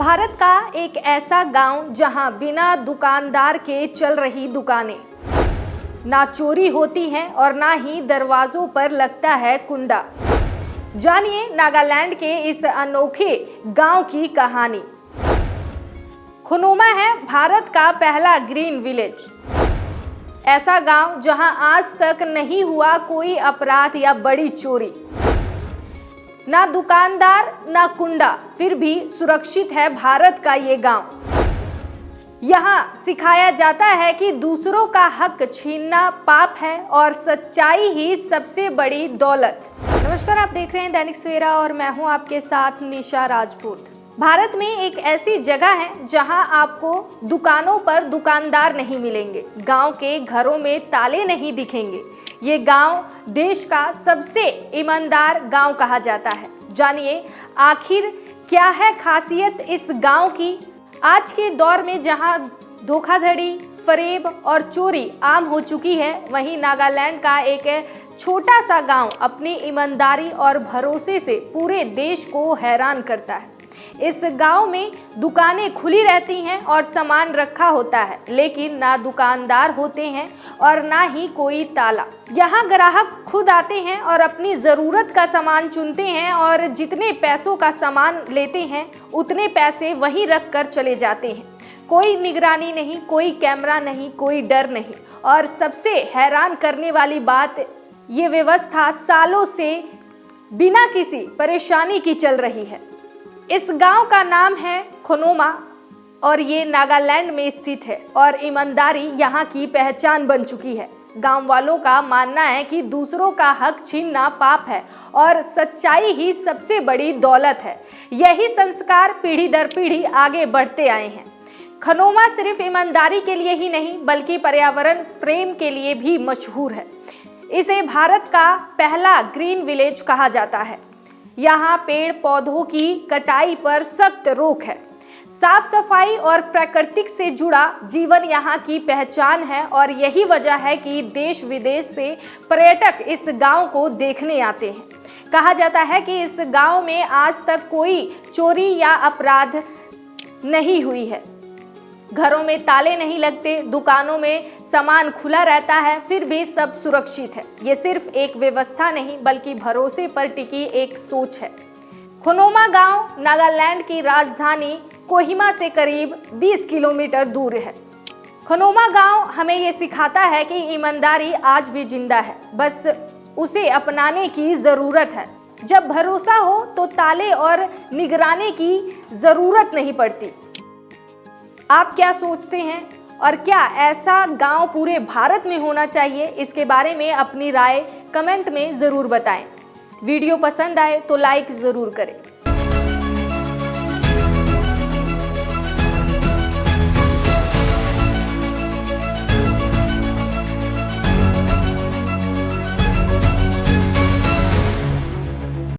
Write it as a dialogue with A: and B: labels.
A: भारत का एक ऐसा गांव जहां बिना दुकानदार के चल रही दुकानें, ना चोरी होती हैं और ना ही दरवाजों पर लगता है कुंडा। जानिए नागालैंड के इस अनोखे गांव की कहानी। खुनोमा है भारत का पहला ग्रीन विलेज, ऐसा गांव जहां आज तक नहीं हुआ कोई अपराध या बड़ी चोरी। ना दुकानदार ना कुंडा, फिर भी सुरक्षित है भारत का ये गांव। यहाँ सिखाया जाता है कि दूसरों का हक छीनना पाप है और सच्चाई ही सबसे बड़ी दौलत। नमस्कार, आप देख रहे हैं दैनिक सवेरा और मैं हूं आपके साथ निशा राजपूत। भारत में एक ऐसी जगह है जहां आपको दुकानों पर दुकानदार नहीं मिलेंगे, गांव के घरों में ताले नहीं दिखेंगे। ये गांव देश का सबसे ईमानदार गांव कहा जाता है। जानिए आखिर क्या है खासियत इस गांव की। आज के दौर में जहां धोखाधड़ी, फरेब और चोरी आम हो चुकी है, वहीं नागालैंड का एक छोटा सा गांव अपनी ईमानदारी और भरोसे से पूरे देश को हैरान करता है। इस गांव में दुकानें खुली रहती हैं और सामान रखा होता है, लेकिन ना दुकानदार होते हैं और ना ही कोई ताला। यहाँ ग्राहक खुद आते हैं और अपनी ज़रूरत का सामान चुनते हैं और जितने पैसों का सामान लेते हैं उतने पैसे वहीं रख कर चले जाते हैं। कोई निगरानी नहीं, कोई कैमरा नहीं, कोई डर नहीं। और सबसे हैरान करने वाली बात, ये व्यवस्था सालों से बिना किसी परेशानी की चल रही है। इस गांव का नाम है खुनोमा और ये नागालैंड में स्थित है और ईमानदारी यहाँ की पहचान बन चुकी है। गांव वालों का मानना है कि दूसरों का हक छीनना पाप है और सच्चाई ही सबसे बड़ी दौलत है। यही संस्कार पीढ़ी दर पीढ़ी आगे बढ़ते आए हैं। खुनोमा सिर्फ ईमानदारी के लिए ही नहीं बल्कि पर्यावरण प्रेम के लिए भी मशहूर है। इसे भारत का पहला ग्रीन विलेज कहा जाता है। यहाँ पेड़ पौधों की कटाई पर सख्त रोक है। साफ सफाई और प्राकृतिक से जुड़ा जीवन यहाँ की पहचान है और यही वजह है कि देश विदेश से पर्यटक इस गांव को देखने आते हैं। कहा जाता है कि इस गांव में आज तक कोई चोरी या अपराध नहीं हुई है। घरों में ताले नहीं लगते, दुकानों में सामान खुला रहता है, फिर भी सब सुरक्षित है। ये सिर्फ एक व्यवस्था नहीं बल्कि भरोसे पर टिकी एक सोच है। खुनोमा गांव नागालैंड की राजधानी कोहिमा से करीब 20 किलोमीटर दूर है। खुनोमा गांव हमें ये सिखाता है कि ईमानदारी आज भी जिंदा है, बस उसे अपनाने की जरूरत है। जब भरोसा हो तो ताले और निगरानी की जरूरत नहीं पड़ती। आप क्या सोचते हैं और क्या ऐसा गांव पूरे भारत में होना चाहिए? इसके बारे में अपनी राय कमेंट में ज़रूर बताएं। वीडियो पसंद आए तो लाइक ज़रूर करें।